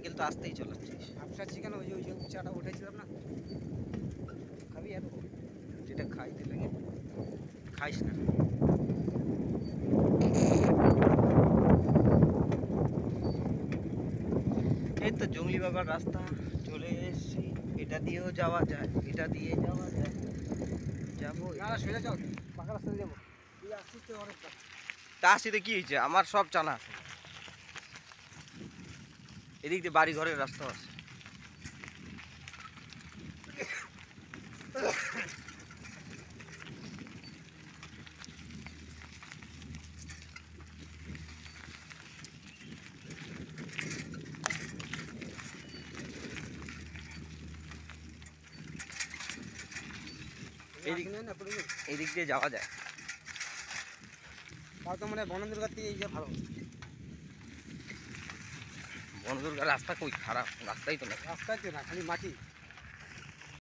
Cycle তো আসতেই চলাচ্ছিস। আপসা chicken ওই যে উচ্চাটা উঠেছিলাম না, খাবি এত? যেটা খাইতে লাগে খাইস না। এই তো জঙ্গলি বাবার রাস্তা চলে এসেছি। এটা দিয়েও যাওয়া যায়, এটা দিয়ে যাওয়া যায়। যাবো না না সোজা চল, পাকা রাস্তাতে যাবো। তুই আসছিস তো অনেকটা। তা আসিতে কি হয়েছে, আমার সব জানা আছে। এদিক দিয়ে বাড়ি ঘরের রাস্তা আছে। এই দিক দিয়ে যাওয়া যায়। তাও তো মানে বনদুর্গার থেকে এই যে ভালো। বনদুর্গা রাস্তা কই খারাপ, রাস্তাই তো না। রাস্তায় তো না, খালি মাটি।